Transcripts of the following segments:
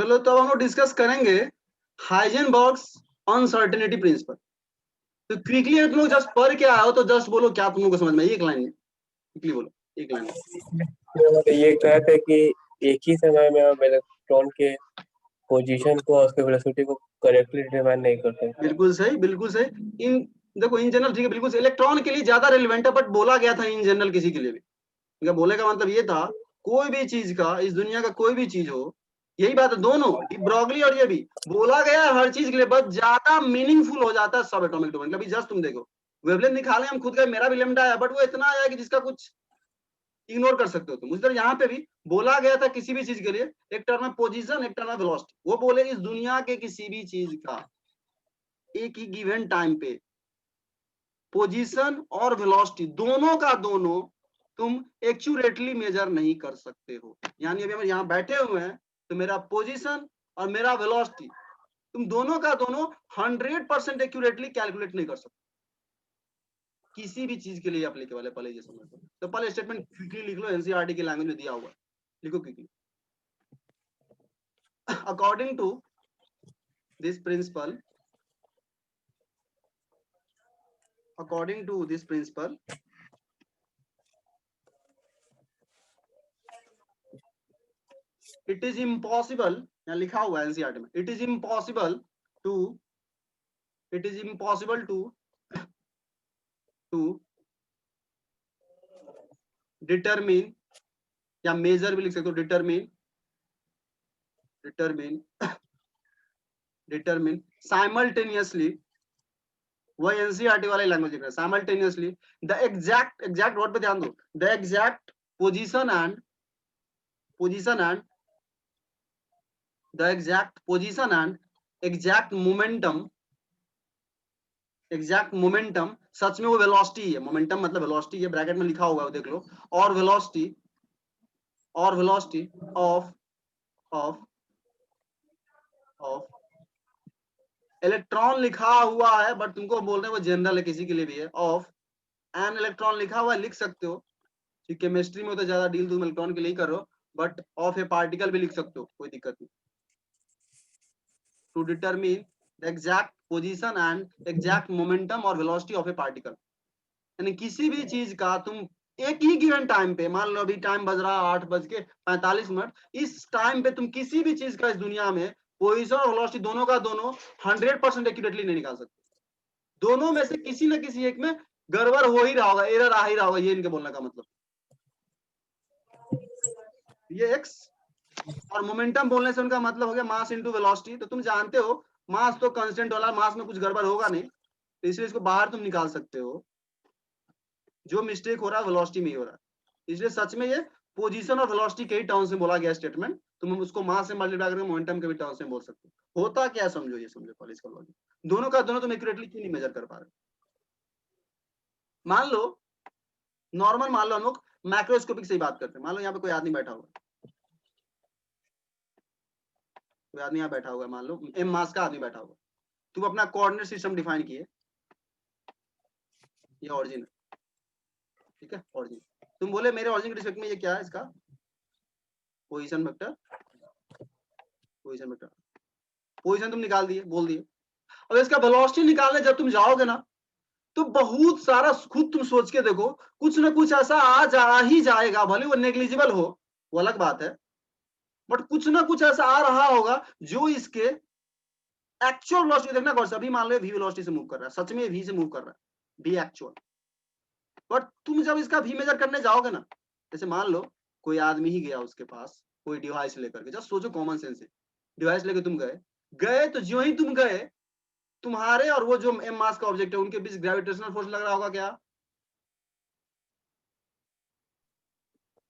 चलो तो हम लोग डिस्कस करेंगे हाइजेनबर्ग्स अनसर्टेनिटी प्रिंसिपल। तो क्विकली तुम लोग जस्ट पढ़ के आओ, तो जस्ट बोलो क्या तुम लोग को समझ में, एक लाइन में क्विकली बोलो, एक लाइन में। ये कहते हैं कि एक ही समय में हम इलेक्ट्रॉन के पोजीशन को और उसके वेलोसिटी को करेक्टली डिटरमाइन नहीं करते। बिल्कुल सही, बिल्कुल सही। इन देखो इन जनरल ठीक है, बिल्कुल इलेक्ट्रॉन के लिए ज्यादा रेलिवेंट है, बट बोला गया था इन जनरल किसी के लिए भी। बोले का मतलब ये था, कोई भी चीज का, इस दुनिया का कोई भी चीज हो, यही बात है, दोनों ब्रॉगली और ये भी बोला गया है हर चीज के लिए, बस ज्यादा मीनिंगफुल हो जाता है सब एटॉमिक डोमेन। अभी जस्ट तुम देखो वेवलेंथ निकाले हम खुद का, मेरा भी लेमडा है, बट वो इतना आया कि जिसका कुछ इग्नोर कर सकते हो तुम। उस तरह यहाँ पे भी बोला गया था किसी भी चीज के लिए, एक टर्म है पोजीशन, एक टर्म है वेलोसिटी। वो बोले इस दुनिया के किसी भी चीज का एक ही गिवन टाइम पे पोजीशन और वेलोसिटी दोनों का दोनों तुम एक्यूरेटली मेजर नहीं कर सकते हो। यानी अभी हम यहाँ बैठे हुए हैं, तो मेरा पोजीशन और मेरा वेलोसिटी तुम दोनों का दोनों 100% एक्यूरेटली कैलकुलेट नहीं कर सकते। किसी भी चीज के लिए एप्लीकेबल है, पहले ये समझ लो। तो पहले स्टेटमेंट क्विकली लिख लो, एनसीईआरटी की लैंग्वेज में दिया हुआ है, लिखो quickly. According to this principle, according to this principle, it is impossible, यहाँ लिखा हुआ है एनसीईआरटी में, it is impossible to determine, या मेजर भी लिख सकते हो, determine simultaneously, वही एनसीईआरटी वाले लैंग्वेज लिख रहा है, simultaneously the exact वर्ड पे ध्यान दो, the exact position and the exact position and exact momentum, सच में वो वेलोसिटी है, मोमेंटम मतलब वेलोसिटी है, ब्रैकेट में लिखा हुआ है, देख लो, और वेलोसिटी ऑफ इलेक्ट्रॉन लिखा हुआ है, बट तुमको बोल रहे हैं वो जनरल है, किसी के लिए भी है। ऑफ एन इलेक्ट्रॉन लिखा हुआ है, लिख सकते हो, केमिस्ट्री में तो ज्यादा डील तुम इलेक्ट्रॉन के लिए कर रहे हो, बट ऑफ ए पार्टिकल भी लिख सकते हो, कोई दिक्कत नहीं। To determine the exact position and exact momentum और वेलोसिटी ऑफ ए पार्टिकल, यानी किसी भी चीज का तुम एक ही गिवन टाइम पे, मान लो अभी टाइम बज रहा है 8:45, इस टाइम पे तुम किसी भी चीज का इस दुनिया में पोजीशन और वेलोसिटी दोनों का दोनों 100% एक्यूरेटली नहीं निकाल सकते। दोनों में से किसी न किसी एक में गड़बड़ हो ही रहा होगा, एरर आ ही रहा होगा, ये इनके बोलने का मतलब। ये एक्स और मोमेंटम बोलने से उनका मतलब हो गया मास इनटू वेलोसिटी। तो तुम जानते हो मास तो कांस्टेंट वाला, मास में कुछ गड़बड़ होगा नहीं, तो इसलिए इसको बाहर तुम निकाल सकते हो। जो मिस्टेक हो रहा है वेलोसिटी में ही हो रहा है, इसलिए सच में ये पोजीशन और वेलोसिटी के ही टर्म्स में बोला गया स्टेटमेंट। तुम उसको मास से मल्टीप्लाई करके मोमेंटम के भी टर्म्स में बोल सकते हो। होता क्या समझो, ये समझो पहले इसका लॉजिक। दोनों का दोनों तुम एक्यूरेटली क्यों नहीं मेजर कर पा रहे? मान लो नॉर्मल, मान लो हम लोग मैक्रोस्कोपिक से ही बात करते हैं। मान लो यहाँ पे कोई आदमी बैठा हुआ है, कोई आदमी यहाँ बैठा हुआ है, मान लो एम मास का आदमी बैठा हुआ है। तुम अपना कोऑर्डिनेट सिस्टम डिफाइन किए, ये ऑरिजिन है, ठीक है, ऑरिजिन। तुम बोले मेरे ऑरिजिन के रिस्पेक्ट में ये क्या है, इसका पोजीशन वेक्टर, पोजीशन तुम निकाल दिए, बोल दिए। अब इसका वेलोसिटी निकालने जब तुम जाओगे ना, तो बहुत सारा खुद तुम सोच के देखो, कुछ ना कुछ ऐसा आ जा ही जाएगा, भले वो नेग्लिजिबल हो, वो अलग बात है, बट कुछ ना कुछ ऐसा आ रहा होगा जो इसके एक्चुअल वेलोसिटी, देखना गौर से, अभी मान लो वी वेलोसिटी से मूव कर रहा है, सच में वी से मूव कर रहा है, वी एक्चुअल। बट तुम जब इसका वी मेजर करने जाओगे ना, जैसे मान लो कोई आदमी ही गया उसके पास कोई डिवाइस लेकर के, जस्ट सोचो कॉमन सेंस से, डिवाइस लेकर तुम गए तो जो ही तुम गए, तुम्हारे और वो जो एम मास का ऑब्जेक्ट है उनके बीच ग्रेविटेशनल फोर्स लग रहा होगा क्या?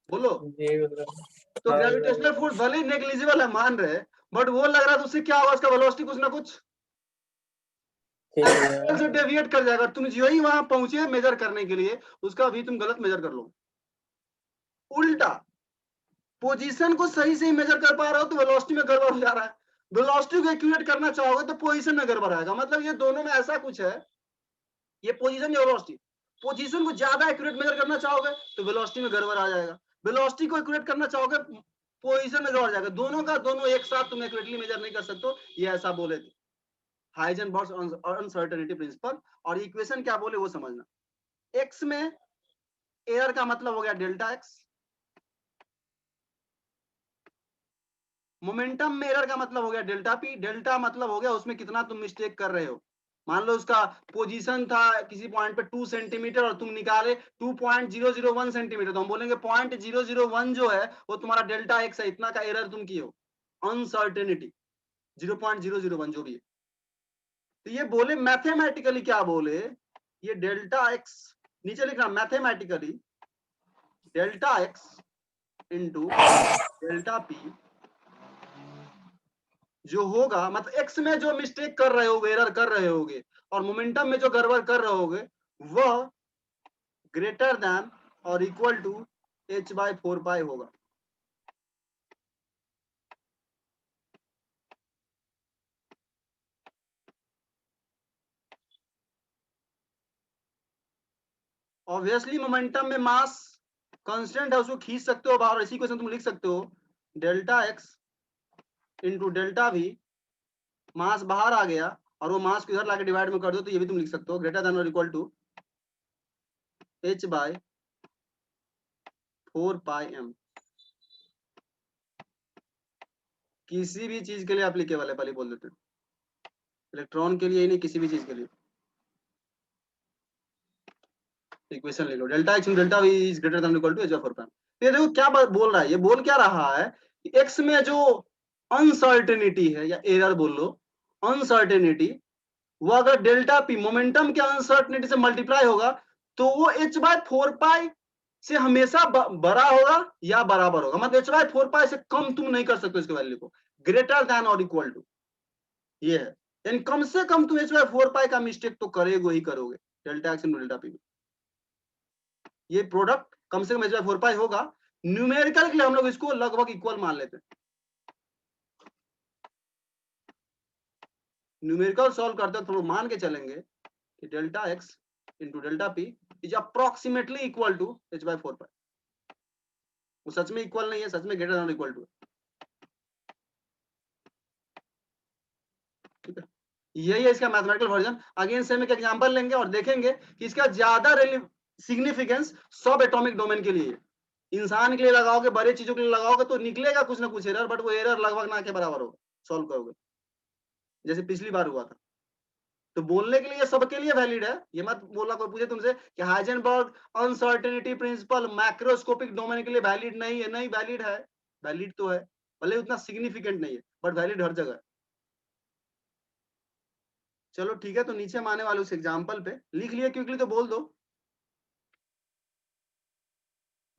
बोलो। तो ग्रेविटेशनल फोर्स भले ही नेग्लिजिबल है, मान रहे, बट वो लग रहा है, तो उससे क्या होगा, उसका वेलोसिटी कुछ ना कुछ से डेविएट कर जाएगा। तुम जो ही वहां पहुंचे मेजर करने के लिए, उसका भी तुम गलत मेजर कर लो। उल्टा पोजीशन को सही से मेजर कर पा रहे हो तो वेलोसिटी में गड़बड़ हो जा रहा है, वेलोसिटी को एक्यूरेट करना चाहोगे तो पोजीशन में गड़बड़ आएगा। मतलब ये दोनों में ऐसा कुछ है, ये पोजीशन या वेलोसिटी, पोजीशन को ज्यादा एक्यूरेट मेजर करना चाहोगे तो वेलोसिटी में गड़बड़ आ जाएगा, वेलोसिटी को एक्यूरेट करना चाहोगे पोजीशन में गड़बड़ जाएगा, दोनों का दोनों एक साथ तुम एक्यूरेटली मेजर नहीं कर सकते हो, ये ऐसा बोले थे हाइजेनबर्ग अनसर्टेनिटी प्रिंसिपल। और इक्वेशन क्या बोले वो समझना। एक्स में एरर का मतलब हो गया डेल्टा एक्स, मोमेंटम में एरर का मतलब हो गया डेल्टा पी, डेल्टा मतलब हो गया उसमें कितना तुम मिस्टेक कर रहे हो। मान लो उसका पोजीशन था किसी पॉइंट पे 2 सेंटीमीटर और तुम निकाले 2.001 सेंटीमीटर, तो हम बोलेंगे 0.001 जो है वो तुम्हारा डेल्टा एक्स है, इतना का एरर तुम किए हो, अनसर्टेनिटी 0.001 जो भी है। तो ये बोले मैथमेटिकली क्या बोले, ये डेल्टा एक्स नीचे लिखना, mathematically delta x into delta P जो होगा, मतलब एक्स में जो मिस्टेक कर रहे हो एरर कर रहे होगे और मोमेंटम में जो गड़बड़ कर रहे होगे वह ग्रेटर देन और इक्वल टू h/4 होगा। ऑब्वियसली मोमेंटम में मास कांस्टेंट है, उसको खींच सकते हो बाहर, इसी क्वेश्चन तुम लिख सकते हो delta x into delta v, mass बाहर आ गया और वो मास को इधर लाके डिवाइड में कर दो, तो ये भी तुम लिख सकते हो ग्रेटर देन और इक्वल टू h/4πm। किसी भी चीज के लिए एप्लीकेबल है, पहले बोल देते हैं, इलेक्ट्रॉन के लिए ही नहीं, किसी भी चीज के लिए। इक्वेशन ले लो, delta x delta v is greater than equal to h/4πm। ये देखो क्या बोल रहा है, ये बोल क्या रहा है कि एक्स में जो अनसर्टेनिटी है या एरर बोल लो, अनसर्टेनिटी, वो अगर डेल्टा पी मोमेंटम के अनसर्टेनिटी से मल्टीप्लाई होगा तो वो h/4π से हमेशा बड़ा होगा या बराबर होगा, मतलब h/4π से कम तुम नहीं कर सकते इसके वैल्यू को, ग्रेटर देन और इक्वल टू ये है। यानी कम से कम तुम h/4π का मिस्टेक तो करोगे ही करोगे डेल्टा एक्स डेल्टा पी में। ये प्रोडक्ट कम से कम h/4π होगा। न्यूमेरिकल के लिए हम लोग इसको लगभग इक्वल मान लेते हैं, न्यूमेरिकल सॉल्व करते हैं तो हम मान के चलेंगे कि delta x into delta p is approximately equal to h/4π। वो सच में इक्वल नहीं है, सच में ग्रेटर देन इक्वल टू। ठीक है, यही है इसका मैथमेटिकल वर्जन। अगेन सेम एक एग्जांपल लेंगे और देखेंगे कि इसका ज्यादा सिग्निफिकेंस सब एटॉमिक डोमेन के लिए। इंसान के लिए लगाओगे, बड़े चीजों के लिए लगाओगे तो निकलेगा कुछ ना कुछ एरर, बट वो एरर लगभग ना के बराबर होगा सॉल्व करोगे, जैसे पिछली बार हुआ था। तो बोलने के लिए सबके लिए वैलिड है, ये मत बोला कोई पूछे तुमसे कि Heisenberg uncertainty principle macroscopic domain के लिए वैलिड नहीं है, नहीं वैलिड है, वैलिड तो है, भले उतना सिग्निफिकेंट नहीं है बट वैलिड हर जगह है। चलो ठीक है, तो नीचे हम आने वाले उस एग्जाम्पल पे, लिख लिए क्विकली तो बोल दो।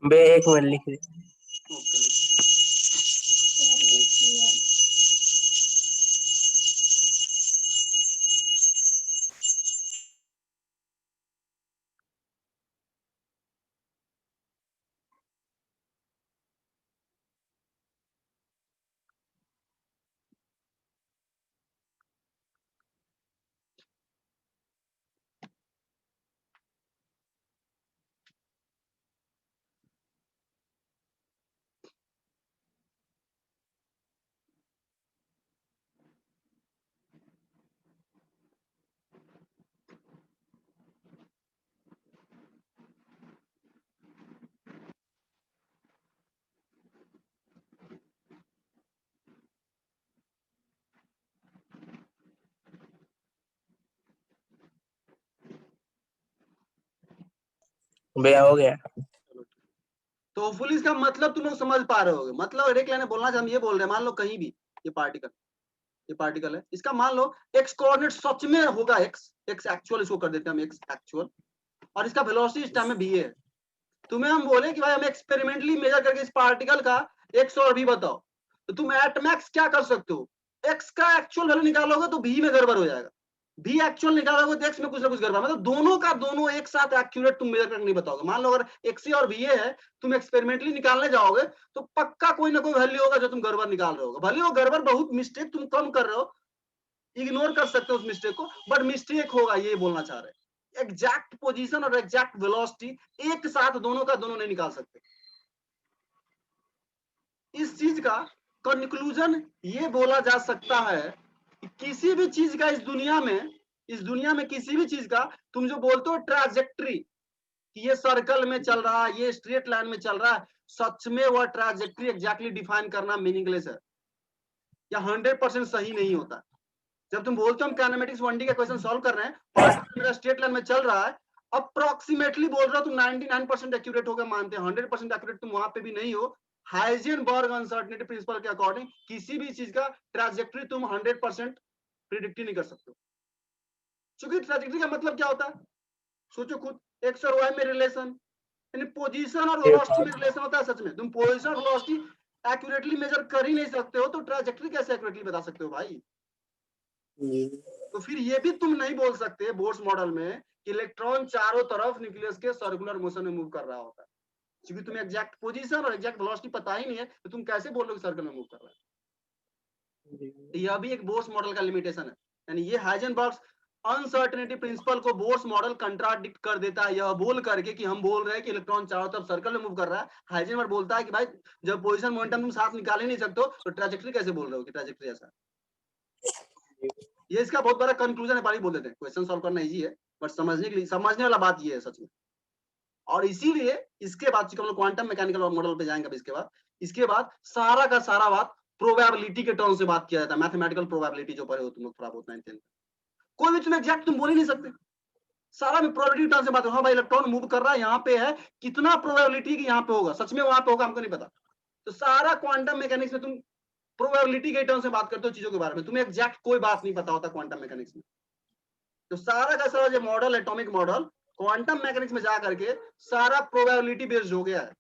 बे एक मिनट लिख रही। ओके, भैया हो गया। तो होपफुली इसका मतलब तुम लोग समझ पा रहे होगे। मतलब एक लाइन बोलना हम ये बोल रहे हैं, मान लो कहीं भी ये पार्टिकल है, इसका मान लो एक्स कोऑर्डिनेट सच में होगा एक्स एक्चुअल, इसको कर देते हैं हम एक्स एक्चुअल, और इसका वेलोसिटी इस टाइम में भी है। तुम्हें हम बोले कि भाई हम एक्सपेरिमेंटली मेजर करके इस पार्टिकल का एक्स और भी बताओ, तो तुम एट मैक्स क्या कर सकते हो, एक्स का एक्चुअल वैल्यू निकालोगे तो भी में गड़बड़ हो जाएगा, भी एक्चुअल निकालोगे तो एक्स में कुछ ना कुछ गड़बड़, मतलब दोनों का दोनों एक साथ एक्यूरेट तुम मेजर करके नहीं बताओगे। मान लो अगर एक्स और भी है, तुम एक्सपेरिमेंटली निकालने जाओगे तो पक्का कोई ना कोई वैल्यू होगा जो तुम गड़बड़ निकाल रहे हो, भले वो गड़बड़ बहुत मिस्टेक तुम कम कर रहे हो, इग्नोर कर सकते हो उस मिस्टेक को, बट मिस्टेक होगा, ये बोलना चाह रहे हैं। एग्जैक्ट पोजीशन और एग्जैक्ट वेलोसिटी एक साथ दोनों का दोनों नहीं निकाल सकते। इस चीज का कंक्लूजन ये बोला जा सकता है कि किसी भी चीज का इस दुनिया में किसी भी चीज का तुम जो बोलते हो ट्रैजेक्टरी कि ये सर्कल में चल रहा है, ये स्ट्रेट लाइन में चल रहा है, सच में वह ट्रैजेक्टरी एग्जैक्टली डिफाइन करना मीनिंगलेस है या 100% सही नहीं होता। जब तुम बोलते हो हम काइनेमेटिक्स 1D का क्वेश्चन सॉल्व कर रहे हैं, पार्टिकल मेरा स्ट्रेट लाइन में चल रहा है, अप्रोक्सीमेटली बोल रहा हो तुम 99% एक्यूरेट हो गए मानते हैं, 100% एक्यूरेट तुम वहां पे भी नहीं हो। हाइजेनबर्ग अनसर्टेनिटी प्रिंसिपल के अकॉर्डिंग किसी भी चीज का ट्रैजेक्टरी तुम 100% प्रिडिक्ट ही नहीं कर सकते हो। क्योंकि ट्रैजेक्टरी का मतलब क्या होता है, सोचो खुद, एक्स और वाई में रिलेशन, यानी पोजीशन और वेलोसिटी में रिलेशन होता है। सच में तुम पोजीशन और वेलोसिटी एक्यूरेटली मेजर कर ही नहीं सकते हो, तो ट्रैजेक्टरी कैसे एक्यूरेटली बता सकते हो भाई? तो फिर ये भी तुम नहीं बोल सकते बोर्स मॉडल में कि इलेक्ट्रॉन चारों तरफ न्यूक्लियस के सर्कुलर मोशन में मूव कर रहा होता है, क्योंकि तुम्हें एग्जैक्ट पोजीशन और एग्जैक्ट वेलोसिटी पता ही नहीं है, तो तुम कैसे बोल रहे हो सर्कल में मूव कर रहा है? तो यह भी एक बोर्स मॉडल का लिमिटेशन है। यानी ये हाइजेनबर्ग अनसर्टेनिटी प्रिंसिपल को बोर्स मॉडल कंट्राडिक्ट कर देता है, यह बोल करके कि हम बोल रहे हैं कि इलेक्ट्रॉन चारों तरफ सर्कल में मूव कर रहा है। हाइजेनबर्ग बोलता है कि भाई जब पोजीशन मोमेंटम तुम साथ निकाल ही नहीं सकते हो, तो ट्रैजेक्टरी कैसे बोल रहे हो कि ट्रैजेक्टरी ऐसा है? ये इसका बहुत बड़ा कंक्लूजन है, पारी बोल देते हैं। क्वेश्चन सॉल्व करना इजी है, बट समझने वाला बात ये है सच में। और इसीलिए इसके बाद हम लोग क्वांटम मैकेनिकल मॉडल पे जाएंगे। इसके बाद सारा का सारा बात प्रोबेबिलिटी के टर्म से बात किया जाता है, मैथमेटिकल प्रोबेबिलिटी जो पढ़े हो तुम लोग थोड़ा बहुत 9th 10th। कोई भी तुम एग्जैक्ट तुम बोल ही नहीं सकते, सारा में प्रोबेबिलिटी टर्म से बात है। हाँ भाई इलेक्ट्रॉन मूव कर रहा है, यहाँ पे है, कितना प्रोबेबिलिटी कि यहाँ पे होगा, सच में वहां पे होगा हमको नहीं पता। तो सारा क्वांटम मैकेनिक्स में तुम प्रोबेबिलिटी के टर्म से बात करते हो चीजों के बारे में, तुम्हें एग्जैक्ट कोई बात नहीं पता होता क्वांटम मैकेनिक्स में। तो सारा का सारा जो model, atomic model, quantum mechanics में जा करके सारा प्रोबेबिलिटी बेस्ड हो गया है।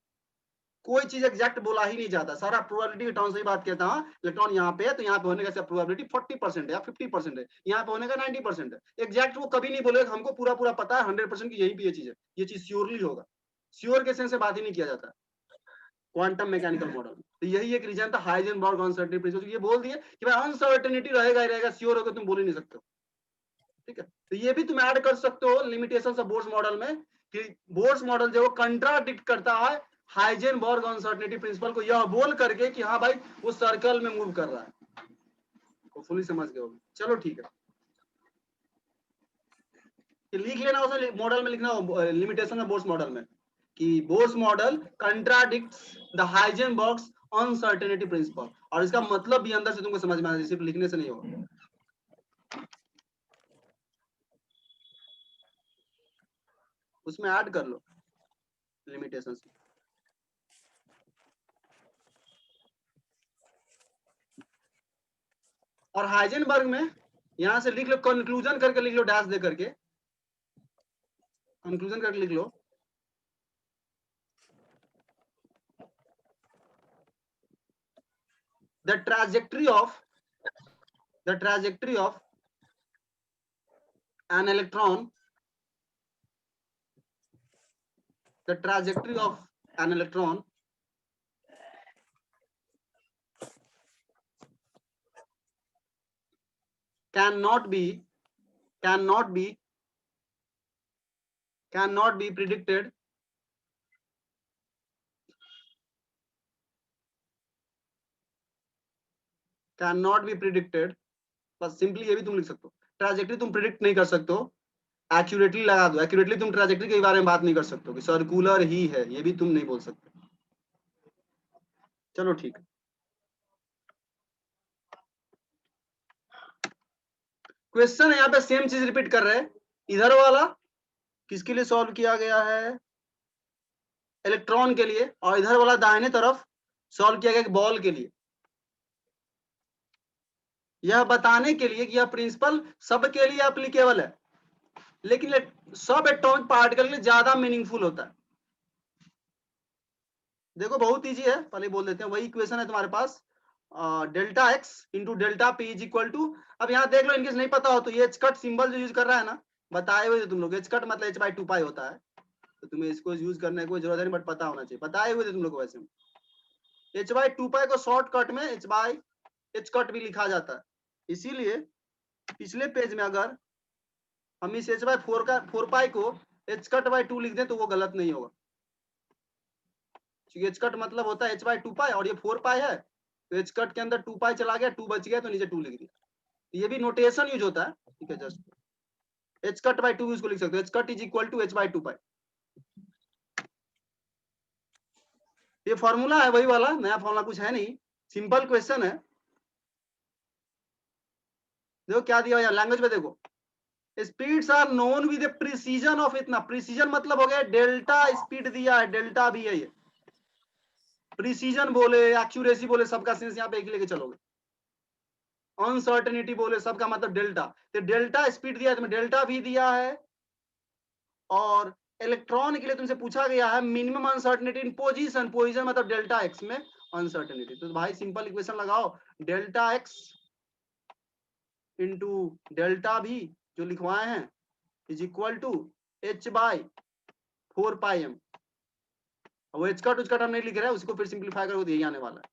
कोई चीज एग्जैक्ट बोला ही नहीं जाता, सारा प्रोबेबिलिटी के टर्म से ही बात कहता हूं। इलेक्ट्रॉन यहाँ पे है तो यहाँ पे होने का प्रोबेबिलिटी 40% है या 50% है, यहाँ पे होने का 90% है। एग्जैक्ट वो कभी नहीं बोलेगा हमको पूरा पूरा पता है 100% की यही भी ये चीज है, ये चीज श्योरली होगा। श्योर के सेंस से बात ही नहीं किया जाता क्वांटम मैकेनिकल मॉडल। तो यही एक रीजन था हाइजेनबर्ग अनसर्टेनिटी प्रिंसिपल, ये बोल दिए कि भाई अनसर्टेनिटी रहेगा ही रहेगा, श्योर होकर तुम बोल ही नहीं सकते। ठीक है, तो ये भी तुम ऐड कर सकते हो लिमिटेशंस ऑफ बोर्स मॉडल में कि बोर्स मॉडल जो कंट्राडिक्ट करता है हाइजेनबर्ग अनसर्टेनिटी प्रिंसिपल को, यह बोल करके कि हाँ भाई वो सर्कल में मूव कर रहा है। तो फुली समझ गए होगे। चलो ठीक है, लिख लेना उसमें, मॉडल में लिखना लिमिटेशन ऑफ बोर्स मॉडल में कि Bohr's model contradicts the Heisenberg uncertainty principle, और इसका मतलब भी अंदर से तुमको समझ में आना, सिर्फ लिखने से नहीं होगा। उसमें ऐड कर लो लिमिटेशन। और हाइजेनबर्ग में यहां से लिख लो, कंक्लूजन करके लिख लो, डैश दे करके कंक्लूजन करके लिख लो, the trajectory of an electron, the trajectory of an electron cannot be predicted बस सिंपली ये भी तुम लिख सकते हो। ट्रैजेक्टरी तुम प्रिडिक्ट नहीं कर सकते हो, एक्यूरेटली लगा दो। एक्यूरेटली तुम ट्रैजेक्टरी के बारे में बात नहीं कर सकते हो कि सर्कुलर ही है, ये भी तुम नहीं बोल सकते। चलो ठीक है, क्वेश्चन यहाँ पे सेम चीज रिपीट कर रहे हैं। इधर वाला किसके लिए सॉल्व किया गया है, इलेक्ट्रॉन के लिए, और इधर वाला दाहिने तरफ सॉल्व किया गया बॉल के लिए। यह बताने के लिए कि यह प्रिंसिपल सबके लिए एप्लीकेबल है, लेकिन सब एटॉमिक पार्टिकल के लिए ज्यादा मीनिंगफुल होता है। देखो बहुत इजी है, पहले बोल देते हैं, वही इक्वेशन है तुम्हारे पास, delta x into delta p is equal to, अब यहाँ देख लो इनकेस नहीं पता हो तो ये एच कट सिंबल जो यूज कर रहा है ना, बताए हुए थे तुम लोग, एच कट मतलब एच बाई 2 पाई होता है, तो तुम्हें इसको यूज करने की कोई जरूरत नहीं, बट पता होना चाहिए, बताए हुए थे तुम लोग। वैसे एच बाई 2 पाई को शॉर्टकट में एच कट भी लिखा जाता है, इसीलिए पिछले पेज में अगर हम इस एच बाई 4 पाई को एच कट बाई 2 लिख दें तो वो गलत नहीं होगा। क्योंकि एच कट मतलब होता है h/2 और ये 4 है, तो एच कट के अंदर 2 चला गया, 2 बच गया तो नीचे 2 लिख दिया। ये भी नोटेशन यूज होता है, ठीक है। जस्ट एच कट बाई 2 इसको लिख सकते हो, h cut is equal to h/2। ये फॉर्मूला है वही वाला, नया फॉर्मूला कुछ है नहीं, सिंपल क्वेश्चन है। देखो क्या दिया यार, लैंग्वेज में देखो, speeds are known with precision of इतना, प्रिसीजन मतलब हो गया डेल्टा स्पीड दिया है, डेल्टा भी है ये। प्रिसीजन बोले, एक्यूरेसी बोले, सबका सेंस यहाँ पे एक ही लेके चलोगे। अनसर्टेनिटी बोले, सबका मतलब डेल्टा। तो डेल्टा स्पीड दिया है तुम्हें, डेल्टा भी दिया है, और इलेक्ट्रॉन के लिए तुमसे पूछा गया है मिनिमम अनसर्टेनिटी इन पोजीशन, पोजीशन मतलब डेल्टा एक्स में अनसर्टेनिटी। तो भाई सिंपल इक्वेशन लगाओ, डेल्टा एक्स इंटू डेल्टा भी जो लिखवाए हैं इज इक्वल टू h/4πm। वो एच कट उचकट हम नहीं लिख रहे हैं, उसको फिर सिंप्लीफाई करो तो यही आने वाला है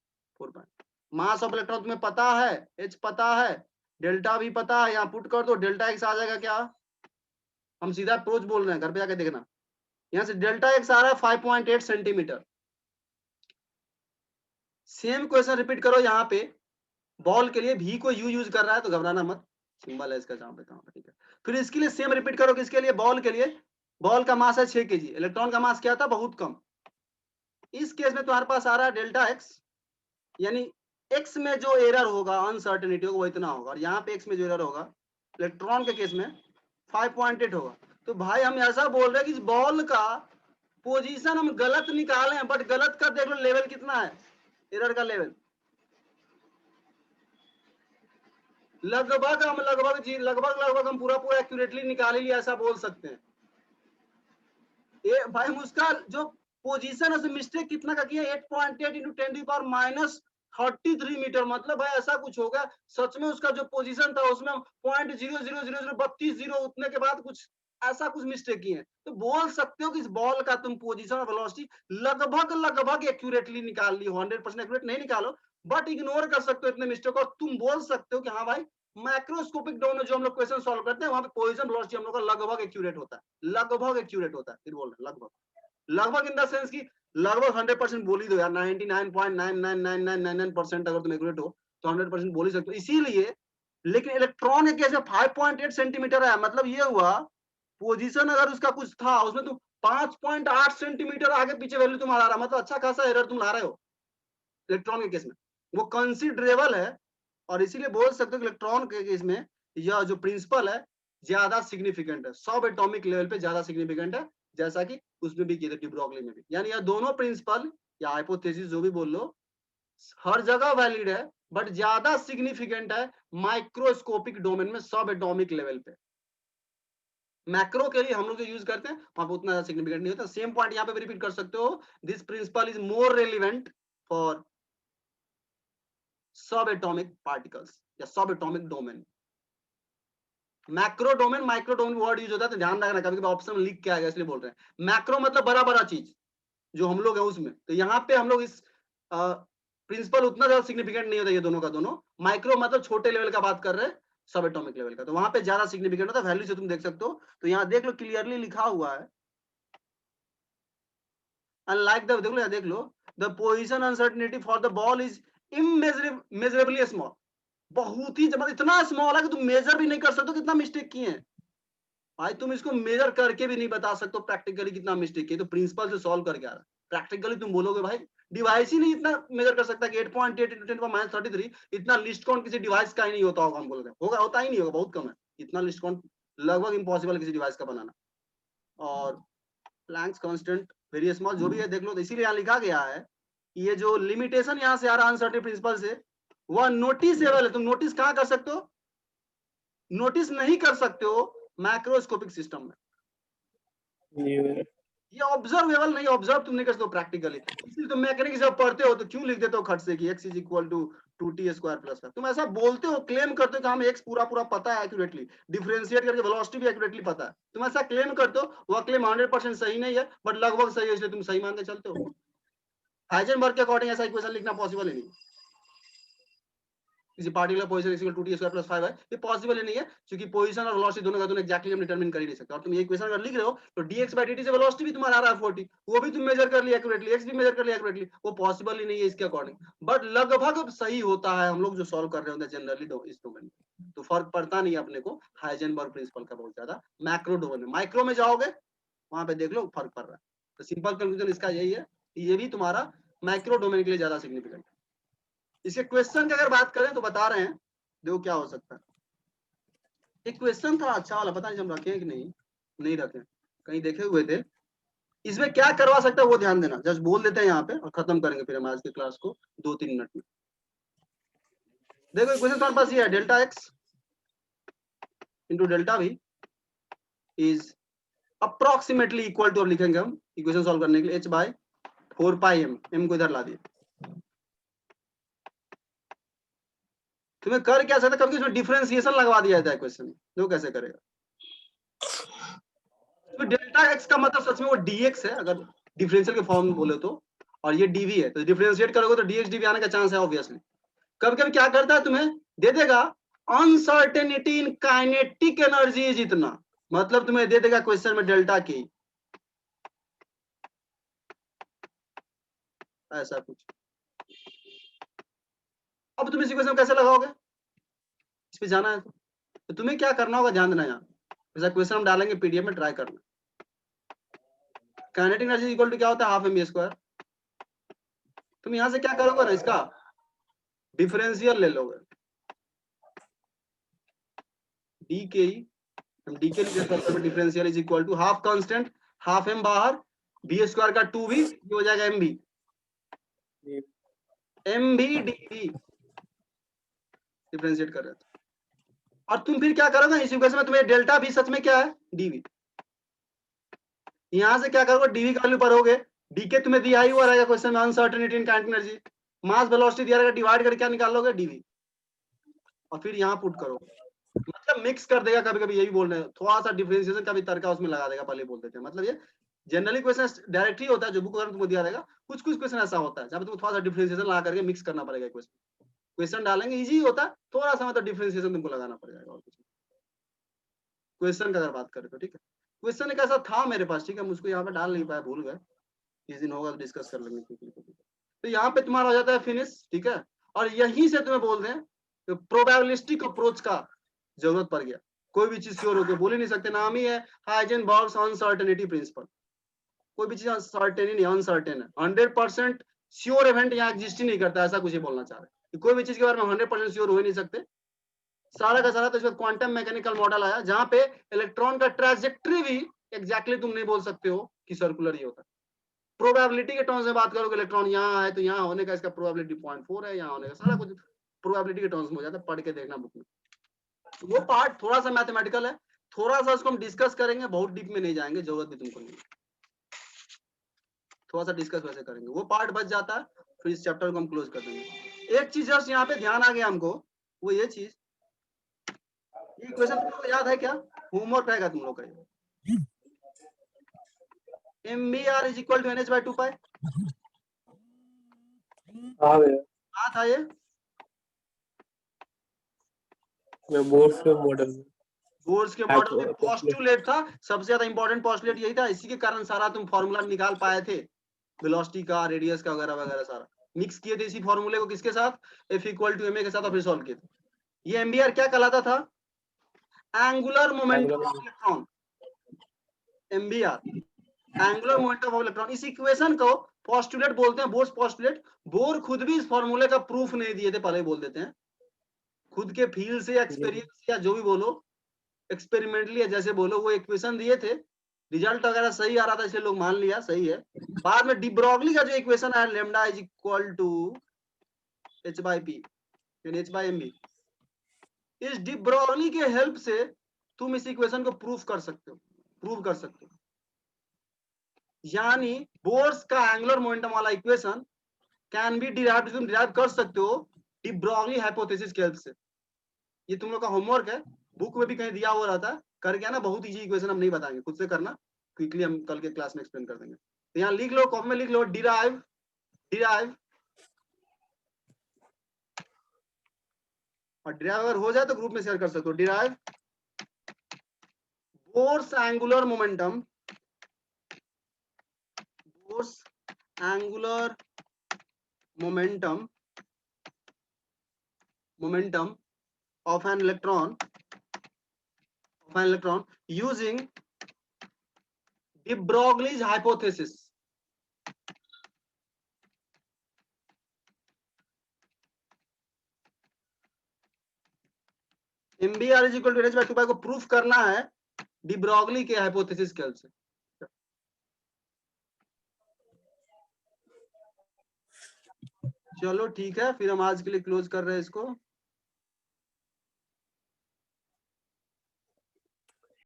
4π। मास ऑफ इलेक्ट्रॉन तुम्हें पता है, एच पता है, डेल्टा भी पता है, यहाँ पुट कर दो, डेल्टा एक्स आ जाएगा क्या, हम सीधा अप्रोच बोल रहे हैं, घर पे जाके देखना। यहाँ से डेल्टा एक्स आ रहा है 5.8 सेंटीमीटर। सेम क्वेश्चन रिपीट करो यहाँ पे, बॉल के लिए भी को यू यूज कर रहा है तो घबराना मत, सिंबल है इसका जहाँ पे कहाँ पे, ठीक है। फिर इसके लिए सेम रिपीट करो, किसके लिए, बॉल के लिए। बॉल का मास है 6 kg, इलेक्ट्रॉन का मास क्या था, बहुत कम। इस केस में तुम्हारे पास आ रहा है डेल्टा एक्स, यानी एक्स में जो एरर होगा, अनसर्टेनिटी होगा, वो इतना होगा, और यहाँ पे एक्स में जो एरर होगा इलेक्ट्रॉन के केस में 5.8 होगा। तो भाई हम ऐसा बोल रहे हैं कि बॉल का पोजीशन हम गलत निकाले हैं, बट गलत का देख लो लेवल कितना है, एरर का लेवल लगभग हम लगभग हम पूरा एक्यूरेटली निकाल ही लिया, ऐसा बोल सकते हैं। ये भाई उसका जो पोजीशन है मिस्टेक कितना का किया, 8.8 इंटू 10⁻³ मीटर, मतलब भाई ऐसा कुछ होगा सच में, उसका जो पोजीशन था उसमें 0.000032 उतने के बाद कुछ ऐसा कुछ मिस्टेक किए, तो बोल सकते हो कि इस बॉल का तुम पोजीशन और वेलोसिटी लगभग एक्यूरेटली निकाल ली हो। 100% एक्यूरेट नहीं निकालो, बट इग्नोर कर सकते हो इतने मिस्टेक, और तुम बोल सकते हो कि हाँ भाई माइक्रोस्कोपिक डोमेन में जो हम लोग क्वेश्चन सॉल्व करते हैं वहां पे पोजीशन वेलोसिटी हम लोग का लगभग एक्यूरेट होता है, लगभग एक्यूरेट होता है। फिर बोल रहे लगभग इन द सेंस की लगभग 100% बोल ही दो यार, 99.99999% अगर तुम एक्यूरेट हो तो 100% बोल ही सकते हो। इसीलिए लेकिन इलेक्ट्रॉन के केस में 5.8 सेंटीमीटर है, मतलब ये हुआ पोजीशन अगर उसका कुछ था उसमें तुम 5.8 सेंटीमीटर आगे पीछे वैल्यू तुम ला रहा, मतलब अच्छा खासा एरर तुम ला रहे हो इलेक्ट्रॉन के केस में, वो कंसिडरेबल है। और इसीलिए बोल सकते हो इलेक्ट्रॉन के केस में यह जो प्रिंसिपल है ज्यादा सिग्निफिकेंट है, सब एटॉमिक लेवल पे ज्यादा सिग्निफिकेंट है, जैसा कि उसमें भी किया था डी ब्रॉगली में भी। यानी यह दोनों प्रिंसिपल या हाइपोथेसिस जो भी बोल लो हर जगह वैलिड है, बट ज्यादा सिग्निफिकेंट है माइक्रोस्कोपिक डोमेन में, सब एटॉमिक लेवल पे। मैक्रो के लिए हम लोग जो यूज करते हैं वहां पर उतना सिग्निफिकेंट नहीं होता। सेम पॉइंट यहाँ पे भी रिपीट कर सकते हो, this principle is more relevant for सब एटॉमिक पार्टिकल्स या सब atomic domain. Macro domain micro domain word use होता है, तो ध्यान रखना, कभी कभी ऑप्शन में लिख के आएगा इसलिए बोल रहे हैं। मैक्रो मतलब बड़ा बड़ा चीज जो हम लोग है उसमें, तो यहाँ पे हम लोग इस प्रिंसिपल उतना ज्यादा सिग्निफिकेंट नहीं होता ये दोनों का दोनों। माइक्रो मतलब छोटे लेवल का बात कर रहे हैं, सब एटॉमिक लेवल का, तो वहां पे ज्यादा सिग्निफिकेंट होता है। वैल्यू से तुम देख सकते हो, तो यहाँ देख लो क्लियरली लिखा हुआ है, अनलाइक द, देख लो यहाँ देख लो, the position uncertainty for the ball is immeasurably small, बहुत ही मतलब इतना स्मॉल है कि तुम मेजर भी नहीं कर सकते कितना मिस्टेक किए हैं। भाई तुम इसको मेजर करके भी नहीं बता सकते प्रैक्टिकली कितना मिस्टेक किए, तो प्रिंसिपल से सॉल्व करके आ रहा है। प्रैक्टिकली तुम बोलोगे भाई डिवाइस ही नहीं इतना मेजर कर सकता कि 8.8 इंटू 10⁻³ इतना लिस्ट काउंट किसी डिवाइस का ही नहीं होता होगा, हम बोल रहे होगा, होता ही नहीं होगा, बहुत कम है इतना लिस्ट काउंट, लगभग इम्पॉसिबल किसी डिवाइस का बनाना। और प्लैंक्स कांस्टेंट वेरी स्मॉल जो भी है देख लो, तो इसीलिए यहाँ लिखा गया है ये जो लिमिटेशन यहाँ से आ रहा है अनसर्टेन प्रिंसिपल से, वह नोटिसेबल है। तुम नोटिस कहाँ कर सकते हो, नोटिस नहीं कर सकते हो मैक्रोस्कोपिक सिस्टम में, ये ऑब्जर्वेबल नहीं, ऑब्जर्व तुम नहीं कर सकते हो प्रैक्टिकली। इसलिए तुम मैकेनिक्स जब पढ़ते हो तो क्यों लिख देते हो खट से कि x is equal to 2t² plus का, तुम ऐसा बोलते हो, क्लेम करते हो कि हमें x पूरा पता है एक्यूरेटली, डिफरेंशिएट करके वेलोसिटी भी एक्यूरेटली पता है, तुम ऐसा क्लेम करते हो। वह क्लेम 100% सही नहीं है, बट लगभग सही है, इसलिए तुम सही मान के चलते हो। हाइजेनबर्ग के अकॉर्डिंग ऐसा इक्वेशन लिखना पॉसिबल ही नहीं। किसी particular position equal to t square plus 5 है, ये पॉसिबल ही नहीं है, क्योंकि पोजीशन और वेलोसिटी दोनों का तुम एग्जैक्टली हम डिटरमिन कर ही नहीं सकते। और तुम ये इक्वेशन अगर लिख रहे हो तो dx/dt से वेलोसिटी भी तुम्हारा आ रहा है 40, वो भी तुम मेजर कर लिया एक्यूरेटली, x भी मेजर कर लिया एक्यूरेटली, वो पॉसिबल ही नहीं है इसके अकॉर्डिंग, बट लगभग सही होता है हम लोग जो सॉल्व कर रहे होते हैं जनरली इस डोमेन में। तो फर्क पड़ता नहीं है अपने को हाइजेनबर्ग प्रिंसिपल का बहुत ज्यादा मैक्रो डोमेन में। माइक्रो में जाओगे वहां पे देख लो फर्क पड़ रहा है। तो सिंपल कंक्लूजन इसका यही है कि ये भी तुम्हारा माइक्रो डोमेन के लिए ज्यादा सिग्निफिकेंट है। इसके क्वेश्चन की अगर बात करें तो बता रहे हैं, देखो क्या हो सकता है। एक क्वेश्चन था अच्छा वाला, पता नहीं हम रखे कि नहीं रखे, कहीं देखे हुए थे। इसमें क्या करवा सकता है वो ध्यान देना, जस्ट बोल देते हैं यहाँ पे और खत्म करेंगे फिर हम आज की क्लास को 2-3 मिनट में। देखो क्वेश्चन तुम्हारे पास ये है, delta x into delta v is approximately equal to, अब लिखेंगे हम इक्वेशन सॉल्व करने के लिए, h/4 पाई m को इधर ला दिए। तुम्हें कर क्या सकता, कभी इसमें डिफरेंशिएशन लगवा दिया जाता है क्वेश्चन में, देखो कैसे करेगा। तो डेल्टा एक्स का मतलब सच में वो dx है अगर डिफरेंशियल के फॉर्म में बोले तो, और ये dv है, तो डिफरेंशिएट करोगे तो dx dv आने का चांस है ऑब्वियसली। कभी कभी क्या करता है, तुम्हें दे देगा uncertainty in kinetic energy is इतना, मतलब तुम्हें दे देगा क्वेश्चन में डेल्टा के, ऐसा कुछ। अब तुम इस इक्वेशन कैसे लगाओगे, इस पे जाना है तो तुम्हें क्या करना होगा, ध्यान देना। यहाँ ऐसा क्वेश्चन हम डालेंगे पीडीएफ में, ट्राई करना। काइनेटिक एनर्जी इक्वल टू क्या होता है, हाफ mv²। तुम यहां से क्या करोगे ना, इसका डिफरेंशियल ले लोगे, डी के डी के differential is equal to half constant, half m बाहर, b² का 2v, ये हो जाएगा mv, mv dv डिफरेंशिएट कर रहे थे। और तुम फिर क्या करोगे इस इक्वेशन में, तुम्हें डेल्टा भी सच में क्या है, dv। यहां से क्या करोगे, dv का वैल्यू भरोगे, डी के तुम्हें दिया ही हुआ रहेगा क्वेश्चन में, uncertainty in kinetic energy, mass velocity दिया रहेगा, डिवाइड करके क्या निकालोगे, dv, और फिर यहाँ पुट करो, मतलब मिक्स कर देगा। कभी कभी यही बोल रहे हैं, थोड़ा सा डिफरेंशिएशन का भी तरीका उसमें लगा देगा, पहले बोल देते हैं। मतलब ये जनरली क्वेश्चन डायरेक्ट ही होता है, जो बुक अगर तुमको दिया रहेगा, कुछ कुछ क्वेश्चन ऐसा होता है जब तुमको थोड़ा सा डिफरेंशिएशन लगा करके मिक्स करना पड़ेगा। क्वेश्चन डालेंगे इजी होता है, थोड़ा सा मतलब डिफरेंशिएशन तुमको लगाना पड़ेगा और कुछ। क्वेश्चन का अगर बात करें तो ठीक है, क्वेश्चन एक ऐसा था मेरे पास, ठीक है, मुझको यहाँ पे डाल नहीं पाया, भूल गए, किस दिन होगा तो डिस्कस कर लेंगे। तो यहाँ पे तुम्हारा हो जाता है फिनिश, ठीक है। और यहीं से तुम्हें बोल दें तो प्रोबेबिलिस्टिक अप्रोच का जरूरत पड़ गया, कोई भी चीज श्योर होकर बोल ही नहीं सकते, नाम ही है हाइजेनबर्ग्स अनसर्टेनिटी प्रिंसिपल। कोई भी चीज सर्टेन ही नहीं, अनसर्टेन है। 100% श्योर इवेंट यहाँ एग्जिस्ट ही नहीं करता, ऐसा कुछ ही बोलना चाह रहे हैं। कोई भी चीज के बारे में 100% श्योर हो ही नहीं सकते, सारा का सारा। तो इसमें क्वांटम मैकेनिकल मॉडल आया, जहां पे इलेक्ट्रॉन का ट्रैजेक्टरी भी एग्जैक्टली तुम नहीं बोल सकते हो कि सर्कुलर ही होता है। प्रोबेबिलिटी के टर्म्स में बात करोगे, इलेक्ट्रॉन यहाँ है तो यहाँ होने का इसका प्रोबेबिलिटी 0.4 है, यहाँ होने का सारा कुछ प्रोबेबिलिटी के टर्म्स में हो जाता है, पढ़ के देखना बुक में। वो पार्ट थोड़ा सा मैथमेटिकल है, थोड़ा सा उसको हम डिस्कस करेंगे, बहुत डीप में नहीं जाएंगे, जरूरत भी तुमको नहीं, थोड़ा सा डिस्कस वैसे करेंगे, वो पार्ट बच जाता है, फिर इस चैप्टर को हम क्लोज कर देंगे। एक चीज जस्ट यहाँ पे ध्यान आ गया हमको, वो ये चीज, ये क्वेश्चन तुमको याद है क्या, होमवर्क रहेगा तुम लोग का, mvr is equal to nh/2 pi. हाँ था ये बोर्स के मॉडल में, बोर्स के मॉडल में पोस्टुलेट था, सबसे ज्यादा इंपॉर्टेंट पोस्टुलेट यही था, इसी के कारण सारा तुम फॉर्मूला निकाल पाए थे, वेलोसिटी का, रेडियस का वगैरह वगैरह, सारा मिक्स किए थे इसी फॉर्मूले को, किसके साथ, F इक्वल टू ma के साथ, और फिर सॉल्व किए थे। ये mvr क्या कहलाता था, angular momentum of electron, mvr angular momentum of electron. इस इक्वेशन को पोस्टुलेट बोलते हैं, बोर्स पोस्टुलेट। बोर खुद भी इस फॉर्मूले का प्रूफ नहीं दिए थे, पहले ही बोल देते हैं, खुद के फील्ड से, एक्सपीरियंस या जो भी बोलो, एक्सपेरिमेंटली जैसे बोलो, वो इक्वेशन दिए थे, रिजल्ट वगैरह सही आ रहा था, इसलिए लोग मान लिया सही है। बाद में डी ब्रॉगली का जो इक्वेशन है, lambda is equal to h/p यानी h/mv, इस डी ब्रॉगली के हेल्प से तुम इस इक्वेशन को प्रूव कर सकते हो, यानी बोर्स का एंगुलर मोमेंटम वाला इक्वेशन कैन बी डिराइव्ड, तुम डिराइव कर सकते हो डी ब्रॉगली हाइपोथेसिस के हेल्प से। ये तुम लोग का होमवर्क है, बुक में भी कहीं दिया हुआ रहता है, करके आना, बहुत इजी इक्वेशन, हम नहीं बताएंगे, खुद से करना, क्विकली हम कल के क्लास में एक्सप्लेन कर देंगे। तो यहाँ लिख लो, कॉपी में लिख लो, डिराइव और डिराइव अगर हो जाए तो ग्रुप में शेयर कर सकते हो। Derive Bohr's angular momentum, Bohr's angular momentum of an electron using de Broglie's hypothesis. MBR is equal to h by 2 pi को प्रूफ करना है डी ब्रॉगली के हाइपोथेसिस के हेल्प से। चलो ठीक है, फिर हम आज के लिए क्लोज कर रहे हैं इसको।